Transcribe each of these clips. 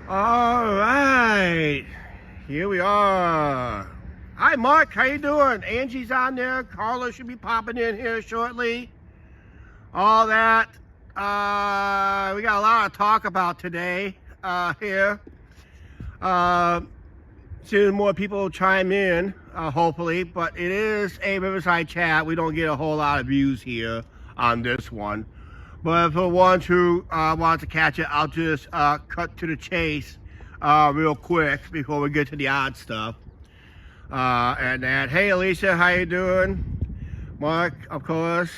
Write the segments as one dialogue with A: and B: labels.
A: All right, here we are. Hi, Mark. How you doing? Angie's on there. Carla should be popping in here shortly. All that. We got a lot of talk about today here. Soon more people chime in, hopefully. But it is a Riverside chat. We don't get a whole lot of views here on this one. But for ones who want to catch it, I'll just cut to the chase real quick before we get to the odd stuff. And that, hey Alicia, how you doing? Mark, of course.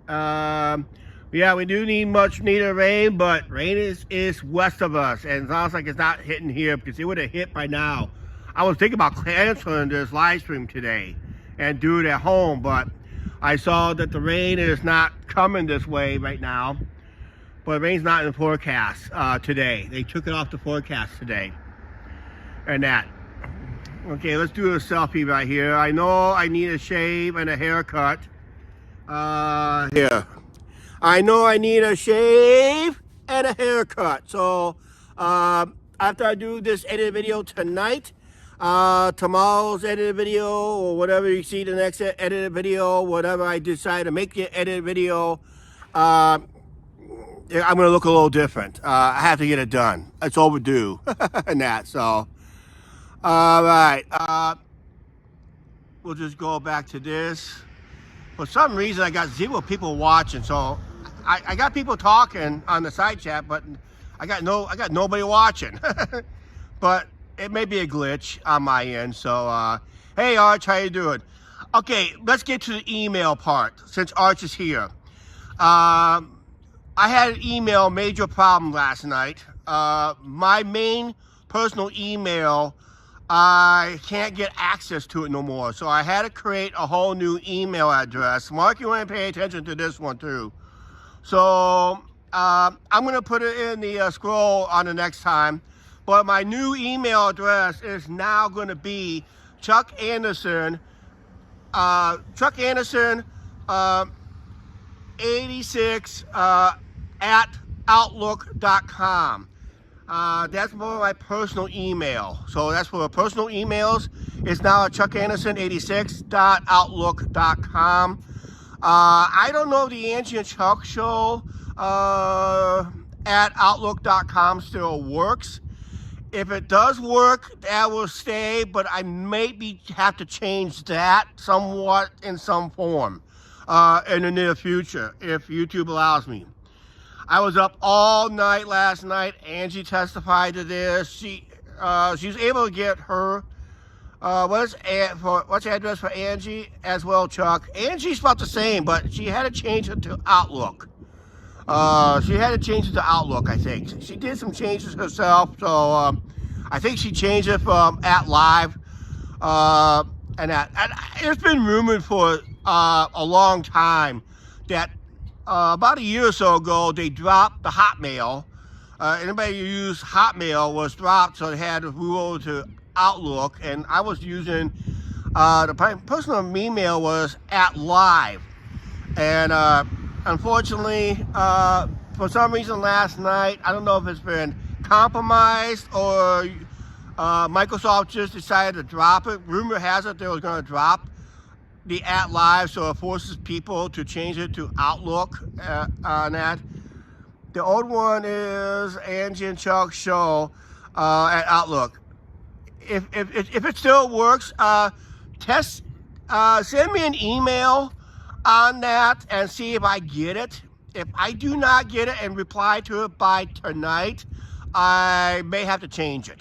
A: Yeah, we do need much needed rain, but rain is west of us, and it sounds like it's not hitting here because it would have hit by now. I was thinking about canceling this live stream today and do it at home, but I saw that the rain is not coming this way right now. But rain's not in the forecast today. They took it off the forecast today. And that. Okay, let's do a selfie right here. I know I need a shave and a haircut. Here. I know I need a shave and a haircut. So, after I do this edited video tonight, tomorrow's edited video, or whatever you see the next edited video, whatever I decide to make the edited video, I'm going to look a little different. I have to get it done. It's overdue and that. So, all right. We'll just go back to this. For some reason, I got 0 people watching. So, I got people talking on the side chat, but I got nobody watching. But it may be a glitch on my end. So, hey, Arch, how you doing? Okay, let's get to the email part since Arch is here. I had an email major problem last night. My main personal email, I can't get access to it no more. So I had to create a whole new email address. Mark, you want to pay attention to this one too. So I'm going to put it in the scroll on the next time. But my new email address is now going to be Chuck Anderson 86 at outlook.com. That's more my personal email. So that's for personal emails. It's now at chuckanderson86.outlook.com. I don't know if the Angie and Chuck show at outlook.com still works. If it does work, that will stay, but I maybe have to change that somewhat in some form in the near future, if YouTube allows me. I was up all night last night. Angie testified to this. She was able to get her, what's the address for Angie as well, Chuck? Angie's about the same, but she had to change it to Outlook. I think. She did some changes herself, so I think she changed it from at live. And it's been rumored for a long time that about a year or so ago, they dropped the Hotmail. Anybody who used Hotmail was dropped, so they had to move over to Outlook. And I was using, the personal email was at live. And unfortunately, for some reason last night, I don't know if it's been compromised or Microsoft just decided to drop it. Rumor has it they was going to drop the at live, so it forces people to change it to Outlook on that. The old one is Angie and Chuck show at Outlook. If it still works, send me an email on that and see if I get it. If I do not get it and reply to it by tonight, I may have to change it.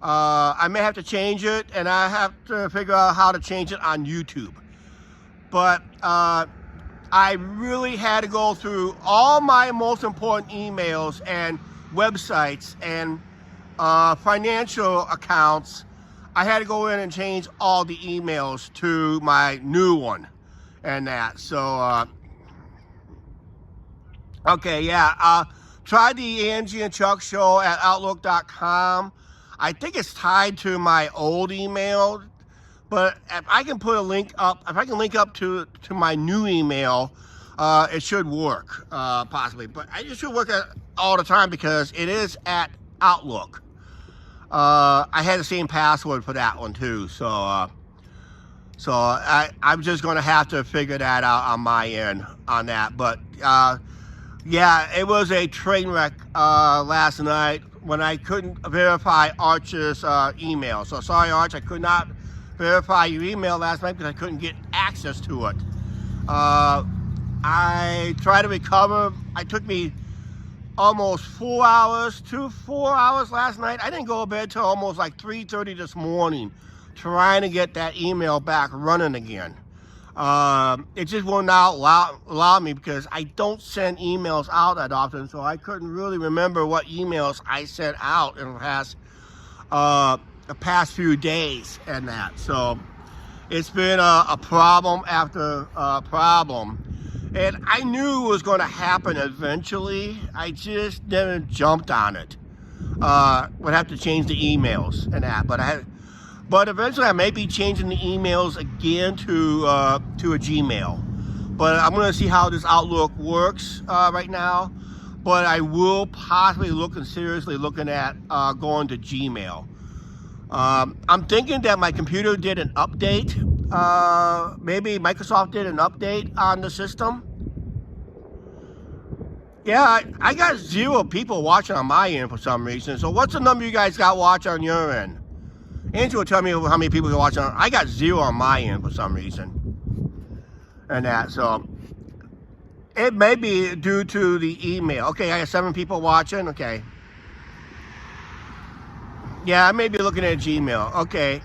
A: And I have to figure out how to change it on YouTube. But I really had to go through all my most important emails and websites and financial accounts. I had to go in and change all the emails to my new one and that. So, okay, yeah. Try the Angie and Chuck show at outlook.com. I think it's tied to my old email, but if I can put a link up, if I can link up to my new email, it should work, possibly. But I just should work all the time because it is at Outlook. I had the same password for that one too, so I'm just going to have to figure that out on my end on that. But yeah, it was a train wreck last night when I couldn't verify Arch's email. So sorry, Arch, I could not verify your email last night because I couldn't get access to it. I tried to recover. It took me almost 4 hours, 4 hours last night. I didn't go to bed till almost like 3:30 this morning trying to get that email back running again. It just will not allow me because I don't send emails out that often, so I couldn't really remember what emails I sent out in the past few days and that. So it's been a problem after a problem. And I knew it was going to happen eventually. I just never jumped on it. Would have to change the emails and that, but eventually I may be changing the emails again to a Gmail. But I'm going to see how this Outlook works right now. But I will possibly seriously looking at going to Gmail. I'm thinking that my computer did an update. Maybe Microsoft did an update on the system. Yeah, I got 0 people watching on my end for some reason. So what's the number you guys got watching on your end? Andrew will tell me how many people are watching. I got 0 on my end for some reason. And that, so it may be due to the email. Okay, I got 7 people watching. Okay. Yeah, I may be looking at Gmail. Okay.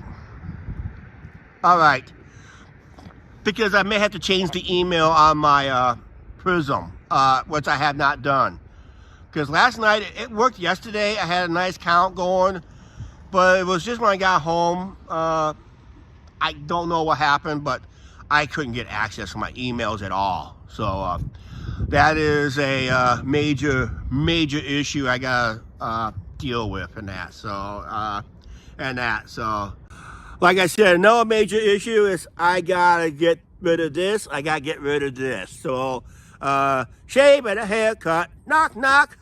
A: All right. Because I may have to change the email on my Prism, which I have not done. Because last night, it worked yesterday. I had a nice count going. But it was just when I got home. I don't know what happened, but I couldn't get access to my emails at all. So that is a major issue I gotta deal with and that. So So like I said, another major issue is I gotta get rid of this. I gotta get rid of this. So shave and a haircut. Knock knock.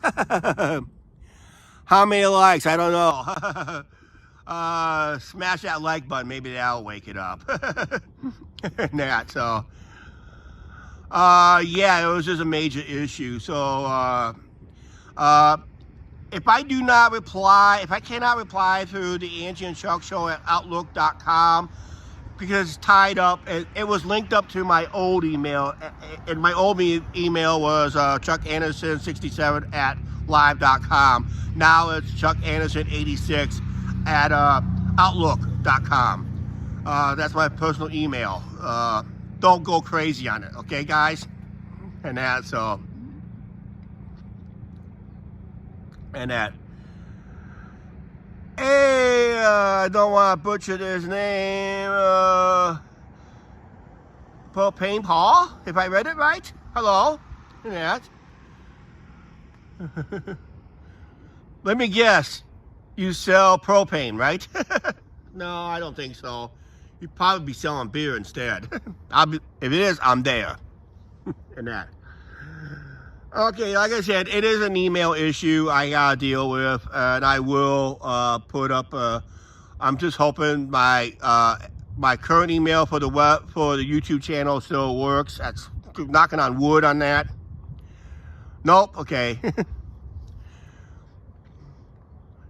A: How many likes? I don't know. Smash that like button. Maybe that'll wake it up. And that. So yeah, it was just a major issue. So if I do not reply, if I cannot reply through the Angie and Chuck Show at Outlook.com because it's tied up, it was linked up to my old email, and my old email was chuckanderson67 at live.com. Now it's chuckanderson86 at Outlook.com. That's my personal email. Don't go crazy on it, okay, guys? And that, so. And that. Hey, I don't want to butcher this name. Propane Paul, if I read it right. Hello. And that. Let me guess. You sell propane, right? No, I don't think so. You'd probably be selling beer instead. If it is, I'm there. And that. Okay, like I said, it is an email issue I gotta deal with, and I will put up. I'm just hoping my current email for the YouTube channel still works. That's knocking on wood on that. Nope. Okay.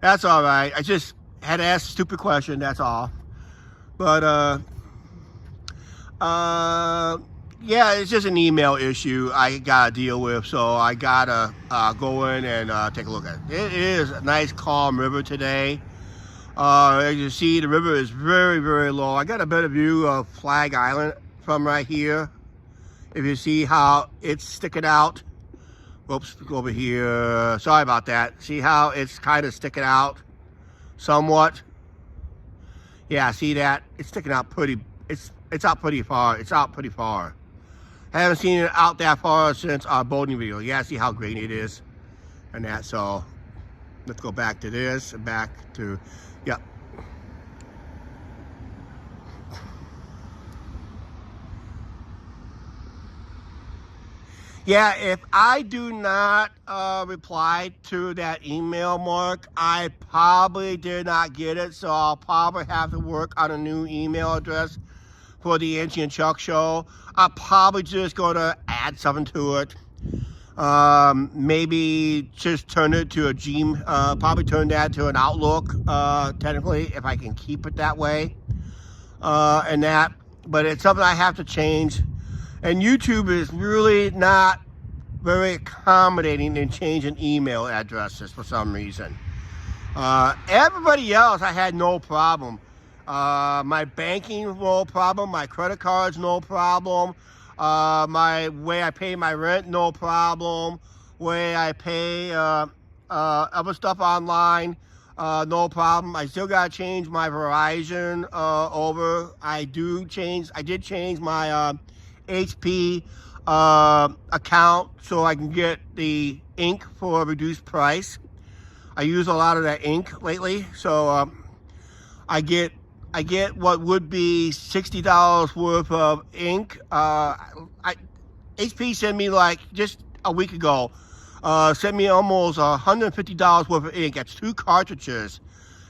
A: That's all right. I just had to ask a stupid question. That's all. But yeah, it's just an email issue I gotta deal with, so I gotta go in and take a look at it. It is a nice calm river today. As you see, the river is very, very low. I got a better view of Flag Island from right here. If you see how it's sticking out. Oops, go over here. Sorry about that. See how it's kind of sticking out somewhat? Yeah, see that? It's sticking out pretty, it's out pretty far. It's out pretty far. I haven't seen it out that far since our boating video. Yeah, see how green it is and that. So let's go back to this and back to, yep. Yeah, if I do not reply to that email, Mark, I probably did not get it, so I'll probably have to work on a new email address for the Angie and Chuck show. I'm probably just going to add something to it. Maybe just turn it to a Gmail, probably turn that to an Outlook, technically, if I can keep it that way. And that, but it's something I have to change. And YouTube is really not very accommodating in changing email addresses for some reason. Everybody else, I had no problem. My banking, no problem. My credit cards, no problem. My way I pay my rent, no problem. Way I pay other stuff online, no problem. I still gotta change my Verizon over. I did change my HP account so I can get the ink for a reduced price. I use a lot of that ink lately, so I get what would be $60 worth of ink. HP sent me, like, just a week ago, sent me almost $150 worth of ink. That's 2 cartridges.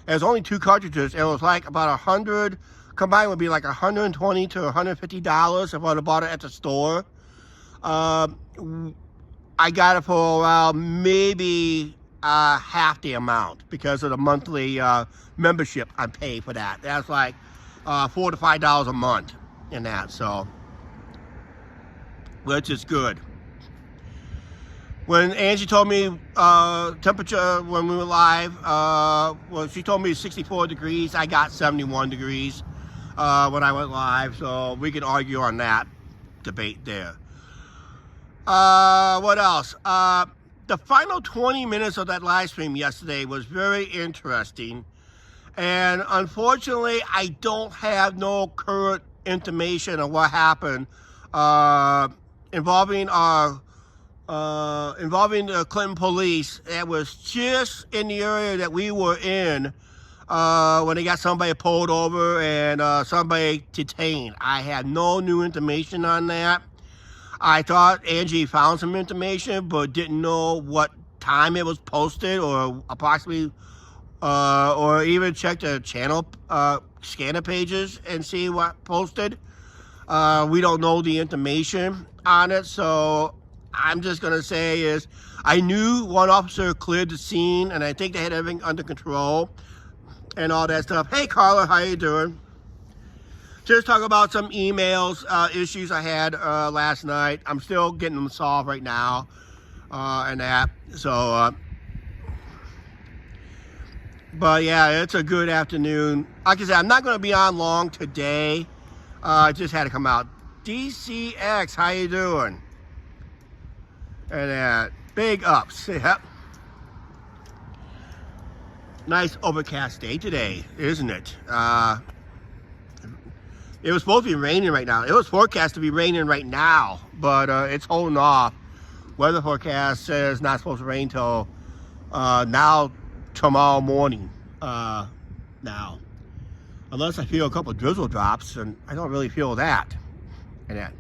A: There's only 2 cartridges, and it was like about 100 combined would be like $120 to $150 if I'd have bought it at the store. I got it for around maybe half the amount because of the monthly membership I pay for that. That's like $4 to $5 a month in that, so which is good. When Angie told me temperature when we were live, well, she told me 64 degrees. I got 71 degrees when I went live, so we can argue on that debate there. What else? The final 20 minutes of that live stream yesterday was very interesting, and unfortunately I don't have no current information of what happened involving the Clinton police. It was just in the area that we were in when they got somebody pulled over and somebody detained. I had no new information on that. I thought Angie found some information, but didn't know what time it was posted or approximately, or even check the channel scanner pages and see what posted. We don't know the information on it, so I'm just going to say is I knew one officer cleared the scene, and I think they had everything under control and all that stuff. Hey, Carla, how you doing? Just talk about some emails, issues I had last night. I'm still getting them solved right now, and that. So, but yeah, it's a good afternoon. Like I said, I'm not going to be on long today. I just had to come out. DCX, how you doing? And that big ups. Yep. Nice overcast day today, isn't it? It was supposed to be raining right now. It was forecast to be raining right now, but it's holding off. Weather forecast says not supposed to rain till now tomorrow morning. Now, unless I feel a couple drizzle drops, and I don't really feel that. And that.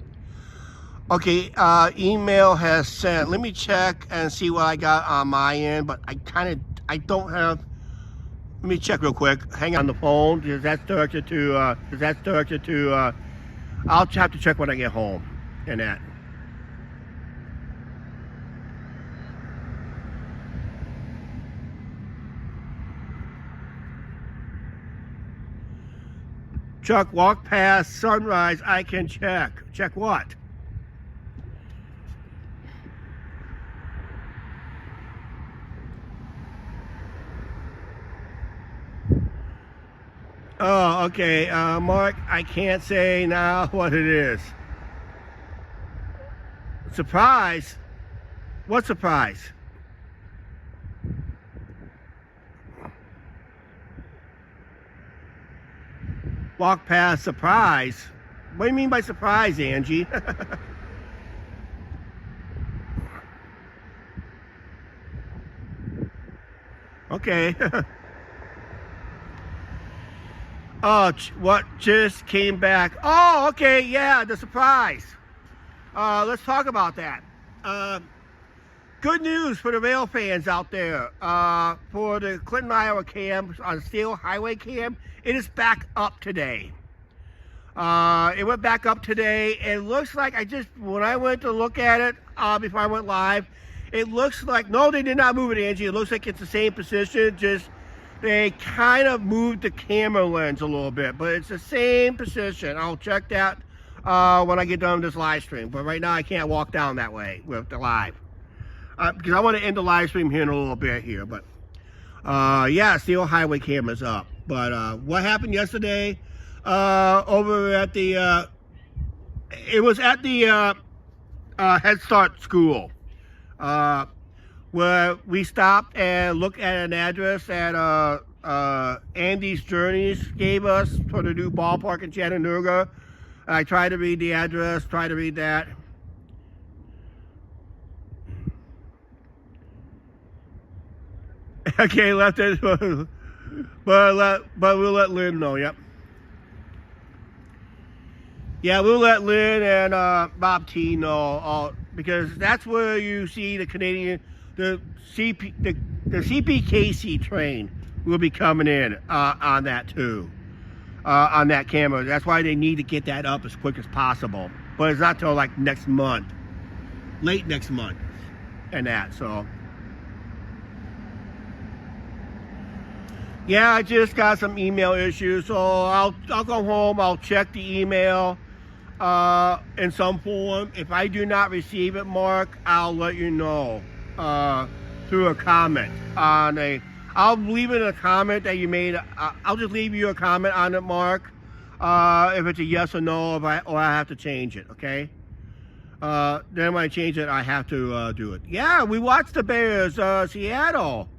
A: Okay, email has sent. Let me check and see what I got on my end, but I don't have. Let me check real quick. Hang on the phone. Because that's directed to. I'll have to check when I get home. And that. Chuck, walk past sunrise. I can check. Check what? Oh, okay, Mark, I can't say now what it is. Surprise? What surprise? Walk past surprise? What do you mean by surprise, Angie? Okay. Oh, what just came back? Oh, okay, yeah, the surprise. Let's talk about that. Good news for the rail fans out there. For the Clinton, Iowa cam on Steel Highway cam, it is back up today. It went back up today. It looks like when I went to look at it before I went live, it looks like, no, they did not move it, Angie. It looks like it's the same position, just they kind of moved the camera lens a little bit, but it's the same position. I'll check that when I get done with this live stream. But right now I can't walk down that way with the live. Because I want to end the live stream here in a little bit here. But yeah, Steel Highway camera's up. But what happened yesterday over at the, it was at the Head Start school. Where we stopped and looked at an address that Andy's Journeys gave us for the new ballpark in Chattanooga. I tried to read the address, tried to read that. Okay, left it, but we'll let Lynn know. Yep. Yeah, we'll let Lynn and Bob T know because that's where you see the Canadian, the CPKC train will be coming in on that too, on that camera. That's why they need to get that up as quick as possible. But it's not till like next month, late next month, and that. So. Yeah, I just got some email issues, so I'll go home, I'll check the email in some form. If I do not receive it, Mark, I'll let you know through a comment I'll leave it in a comment that you made. I'll just leave you a comment on it, Mark, if it's a yes or no, or I have to change it, okay? Then when I change it, I have to do it. Yeah, we watched the Bears, Seattle.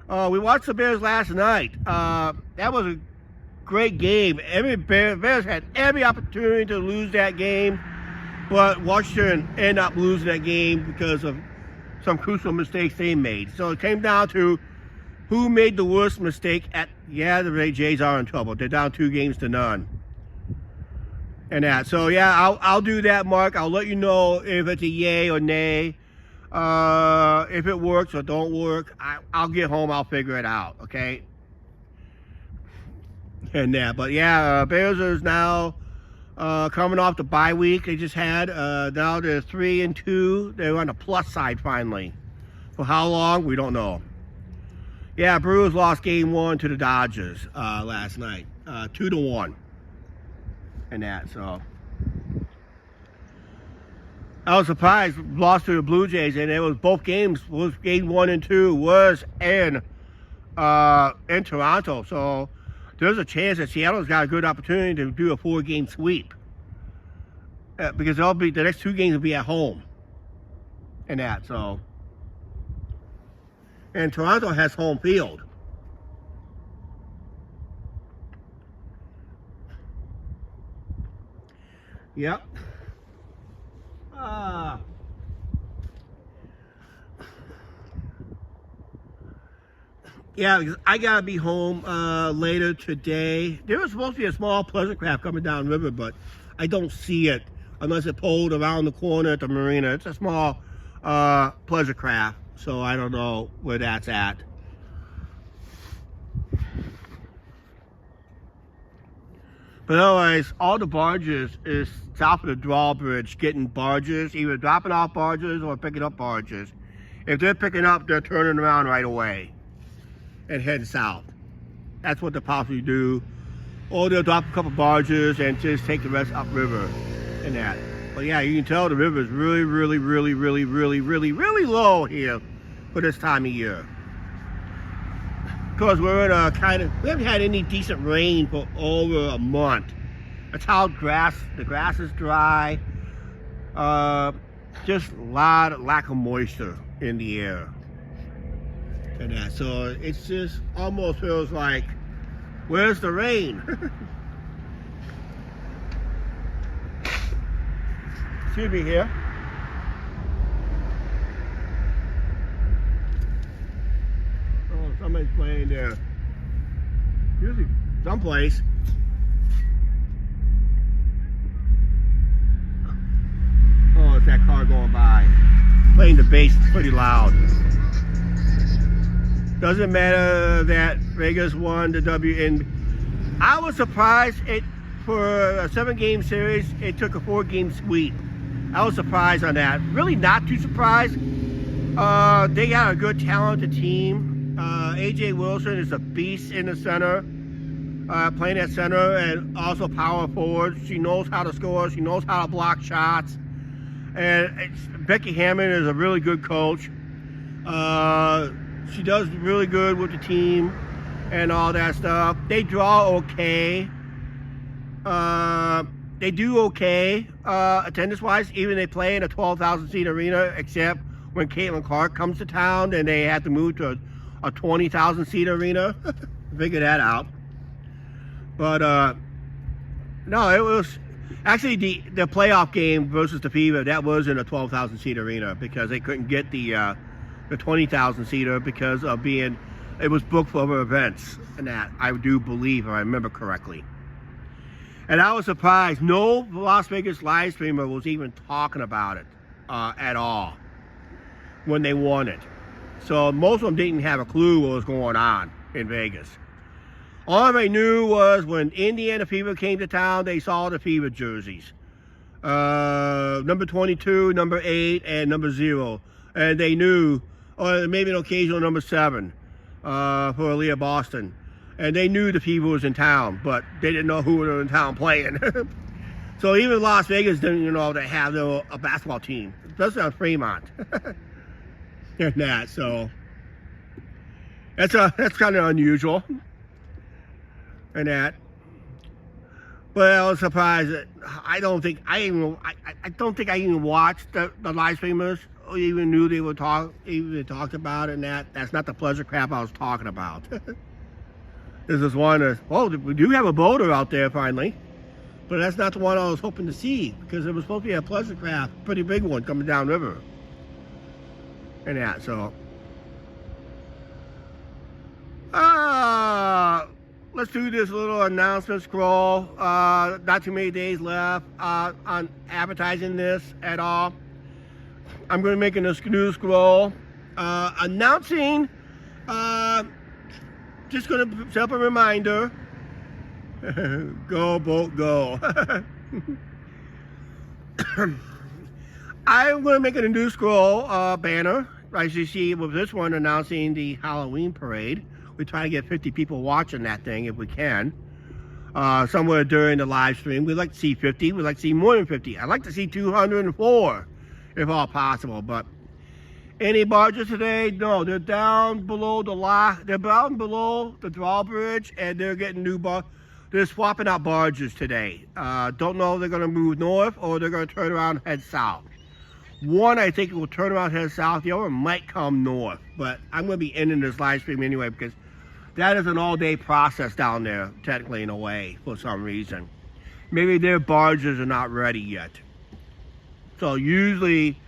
A: We watched the Bears last night. That was a great game. Bears had every opportunity to lose that game, but Washington ended up losing that game because of some crucial mistakes they made. So it came down to who made the worst mistake the Ray Jays are in trouble. They're down 2-0. And that. So yeah, I'll do that, Mark. I'll let you know if it's a yay or nay. If it works or don't work, I'll get home, I'll figure it out, okay? And that, but yeah, Bears is now coming off the bye week they just had. Now they're 3-2. They're on the plus side finally. For how long, we don't know. Yeah, Brewers lost game 1 to the Dodgers last night, 2-1. And that, so. I was surprised, lost to the Blue Jays, and it was both games, was game 1 and 2 was in Toronto. So there's a chance that Seattle's got a good opportunity to do a 4-game sweep. Because the next 2 games will be at home. And that, so. And Toronto has home field. Yep. Yeah, because I gotta be home later today. There was supposed to be a small pleasure craft coming down the river, but I don't see it unless it pulled around the corner at the marina. It's a small pleasure craft, so I don't know where that's at. But otherwise, all the barges is south of the drawbridge getting barges, either dropping off barges or picking up barges. If they're picking up, they're turning around right away and heading south. That's what they'll possibly do. Or they'll drop a couple barges and just take the rest upriver and that. But yeah, you can tell the river is really, really, really, really, really, really, really low here for this time of year. Because we're in a we haven't had any decent rain for over a month. That's how the grass is dry. Just a lack of moisture in the air. And that, so it's just almost feels like, where's the rain? Excuse me here. Somebody's playing there. Usually someplace. Oh, it's that car going by. playing the bass pretty loud. Doesn't matter that Vegas won the W. And I was surprised for a 7-game series, it took a 4-game sweep. I was surprised on that. Really not too surprised. They got a good talented team. AJ Wilson is a beast in the center, playing at center and also power forward. She knows how to score. She knows how to block shots. And Becky Hammond is a really good coach. She does really good with the team and all that stuff. They draw okay. They do okay attendance-wise, even they play in a 12,000-seat arena, except when Caitlin Clark comes to town and they have to move to a 20,000-seat arena. Figure that out. But no, it was actually the playoff game versus the Fever. That was in a 12,000-seat arena because they couldn't get the 20,000-seater because of it was booked for other events, and that I do believe, if I remember correctly. And I was surprised. No Las Vegas live streamer was even talking about it at all when they won it. So most of them didn't have a clue what was going on in Vegas. All they knew was when Indiana Fever came to town, they saw the Fever jerseys. Number 22, number 8, and number 0. And they knew, or maybe an occasional number 7 for Aaliyah Boston. And they knew the Fever was in town, but they didn't know who were in town playing. So even Las Vegas didn't even know they have a basketball team, especially on Fremont. And that, so that's kind of unusual. And that, but I was surprised that I don't think I even watched the live streamers or even knew they talked about it. And that's not the pleasure crap I was talking about. This is one we do have a boater out there finally, but that's not the one I was hoping to see because it was supposed to be a pleasure craft, pretty big one coming down river. And that, so let's do this little announcement scroll. Not too many days left on advertising this at all. I'm going to make a news scroll announcing. Just going to set up a reminder. Go, boat, go. I'm going to make a news scroll banner, as you see with this one announcing the Halloween parade. We try to get 50 people watching that thing if we can. Somewhere during the live stream. We'd like to see 50. We'd like to see more than 50. I'd like to see 204 if all possible. But any barges today? No, they're down below they're down below the drawbridge, and they're getting new they're swapping out barges today. Don't know if they're going to move north or they're going to turn around and head south. One, I think it will turn around and head south. The other might come north. But I'm going to be ending this live stream anyway because that is an all-day process down there, technically, in a way, for some reason. Maybe their barges are not ready yet. So usually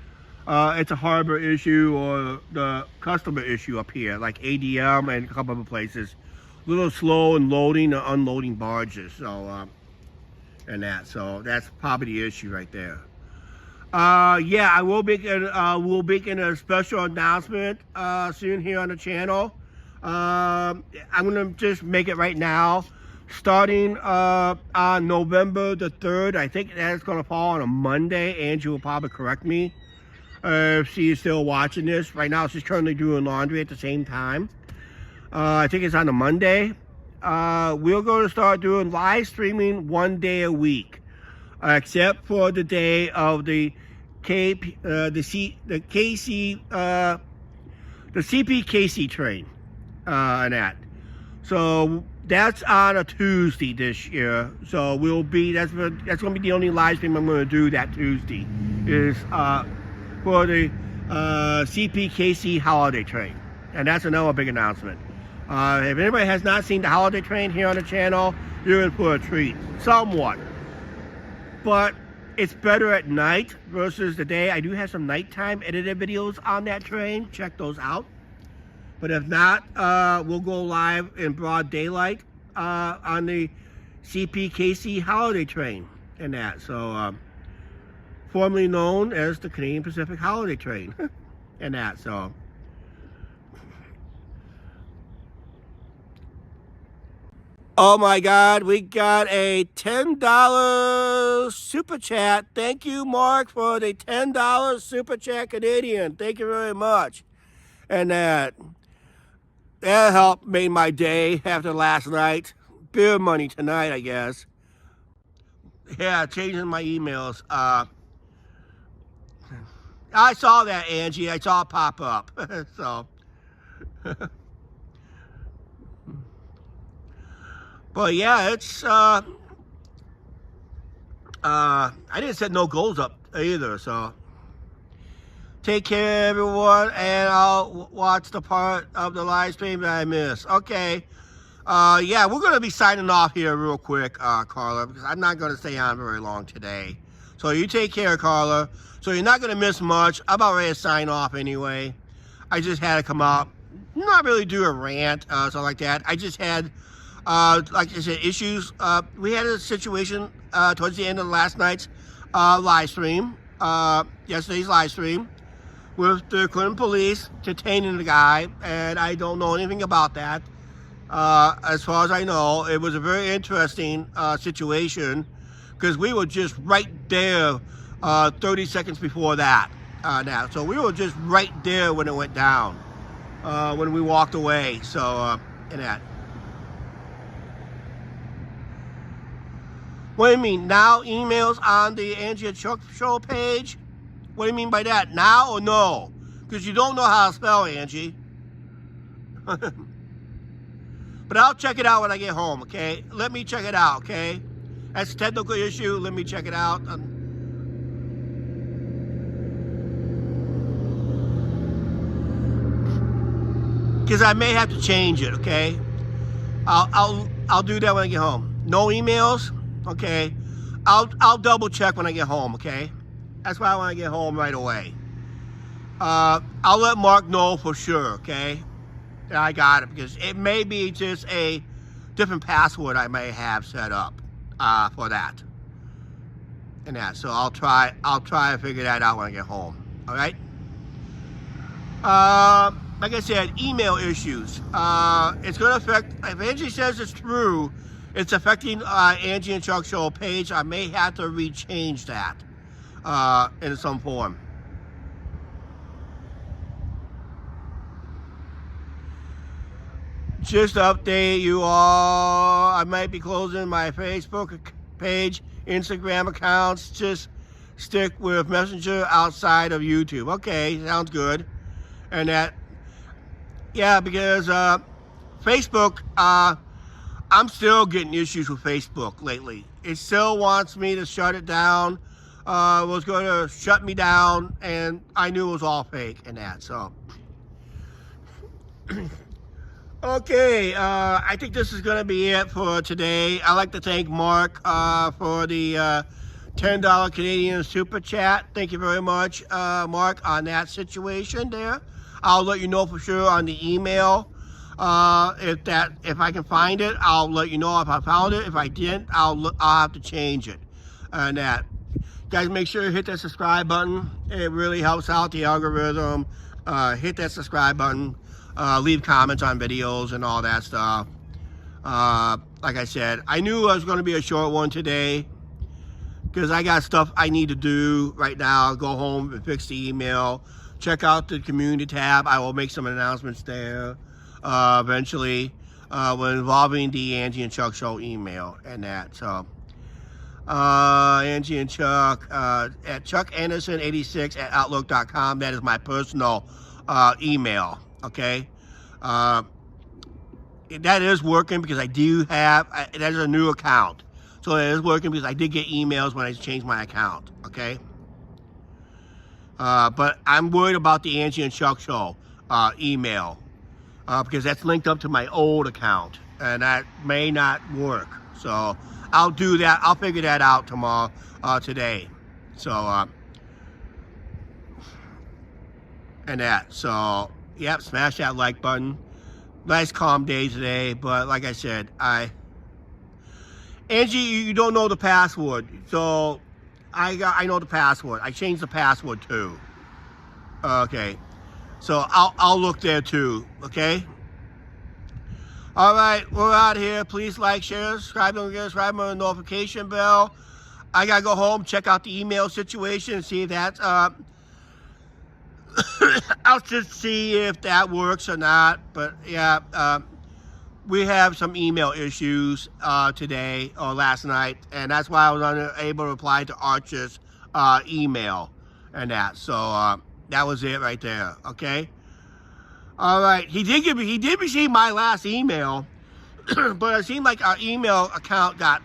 A: it's a harbor issue or the customer issue up here, like ADM and a couple other places. A little slow in loading or unloading barges. So, and that. So that's probably the issue right there. Yeah, I will be we'll be making a special announcement soon here on the channel. I'm gonna just make it right now. Starting on November the 3rd, I think that's gonna fall on a Monday. Angie will probably correct me if she is still watching this. Right now, she's currently doing laundry at the same time. I think it's on a Monday. We're going to start doing live streaming 1 day a week, except for the day of the CPKC train and that. So that's on a Tuesday this year. So that's going to be the only live stream I'm going to do that Tuesday is for the CPKC holiday train, and that's another big announcement. If anybody has not seen the holiday train here on the channel, you're in for a treat, somewhat. But it's better at night versus the day. I do have some nighttime edited videos on that train. Check those out. But if not, we'll go live in broad daylight on the CPKC holiday train and that. So formerly known as the Canadian Pacific Holiday Train. And that, so. Oh my God, we got a $10 super chat. Thank you, Mark, for the $10 super chat Canadian. Thank you very much. And that helped made my day after last night. Beer money tonight, I guess. Yeah, changing my emails. I saw that, Angie. I saw it pop up. So. But yeah, it's I didn't set no goals up either, so take care everyone, and I'll watch the part of the live stream that I missed. Okay. Yeah, we're gonna be signing off here real quick, Carla, because I'm not gonna stay on very long today. So you take care, Carla. So you're not gonna miss much. I'm about ready to sign off anyway. I just had to come up, not really do a rant, something like that. I just had like I said, issues. We had a situation towards the end of last night's live stream, yesterday's live stream, with the Clinton police detaining the guy, and I don't know anything about that. As far as I know, it was a very interesting situation, because we were just right there 30 seconds before that. Now, so we were just right there when it went down, when we walked away. So, in that. What do you mean, now emails on the Angie and Chuck show page? What do you mean by that? Now or no? Because you don't know how to spell Angie. But I'll check it out when I get home, okay? Let me check it out, okay? That's a technical issue. Let me check it out. Because I may have to change it, okay? I'll do that when I get home. No emails? Okay, I'll double check when I get home, okay? That's why I want to get home right away. I'll let Mark know for sure, okay? That I got it, because it may be just a different password I may have set up for that. And that, so I'll try to figure that out when I get home. All right? Like I said, email issues. It's going to affect, if Angie says it's true, it's affecting Angie and Chuck show page. I may have to rechange that in some form. Just to update you all, I might be closing my Facebook page, Instagram accounts. Just stick with Messenger outside of YouTube. Okay, sounds good. And that, yeah, because Facebook, I'm still getting issues with Facebook lately. It still wants me to shut it down. Was going to shut me down, and I knew it was all fake and that, so. Okay, I think this is going to be it for today. I'd like to thank Mark for the $10 Canadian Super Chat. Thank you very much, Mark, on that situation there. I'll let you know for sure on the email. If I can find it, I'll let you know if I found it. If I didn't, I'll have to change it. And that, guys, make sure you hit that subscribe button. It really helps out the algorithm. Hit that subscribe button. Leave comments on videos and all that stuff. Like I said, I knew it was going to be a short one today, because I got stuff I need to do right now. I'll go home and fix the email. Check out the community tab. I will make some announcements there. Eventually, when involving the Angie and Chuck show email and that. So, Angie and Chuck at chuckanderson86@outlook.com. That is my personal email. Okay, that is working because I do have. That is a new account, so it is working because I did get emails when I changed my account. Okay, but I'm worried about the Angie and Chuck show email. Because that's linked up to my old account, and that may not work. So I'll do that. I'll figure that out tomorrow, today. So, and that. So, yep, smash that like button. Nice calm day today, but like I said, Angie, you don't know the password. So I know the password. I changed the password too. Okay. So I'll look there too. Okay. All right, we're out here. Please like, share, subscribe, on the notification bell. I gotta go home, check out the email situation, and see if that's I'll just see if that works or not. But yeah, we have some email issues today or last night, and that's why I was unable to reply to Archer's email and that. So that was it right there. Okay. All right. He did receive my last email, but it seemed like our email account got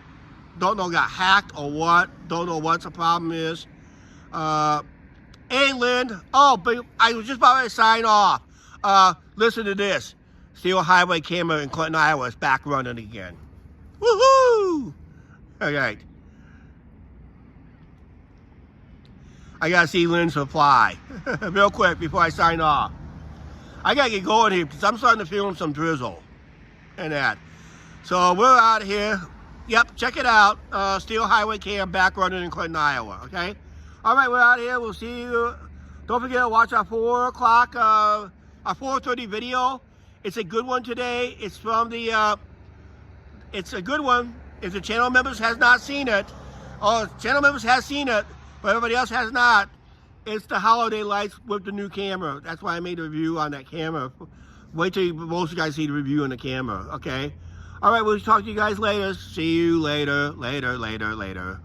A: hacked or what. Don't know what the problem is. Hey, Lynn. Oh, but I was just about to sign off. Listen to this. Steel Highway camera in Clinton, Iowa is back running again. Woohoo! All right. I gotta see Lynn's reply real quick before I sign off. I gotta get going here because I'm starting to feel some drizzle and that. So we're out of here. Yep, check it out. Steel Highway cam back running in Clinton, Iowa. Okay. All right, we're out of here. We'll see you. Don't forget to watch our 4 o'clock, our 4:30 video. It's a good one today. It's from the. It's a good one. If the channel members has not seen it, channel members has seen it, but everybody else has not. It's the holiday lights with the new camera. That's why I made a review on that camera. Wait till most of you guys see the review on the camera. Okay. All right. We'll talk to you guys later. See you later. Later.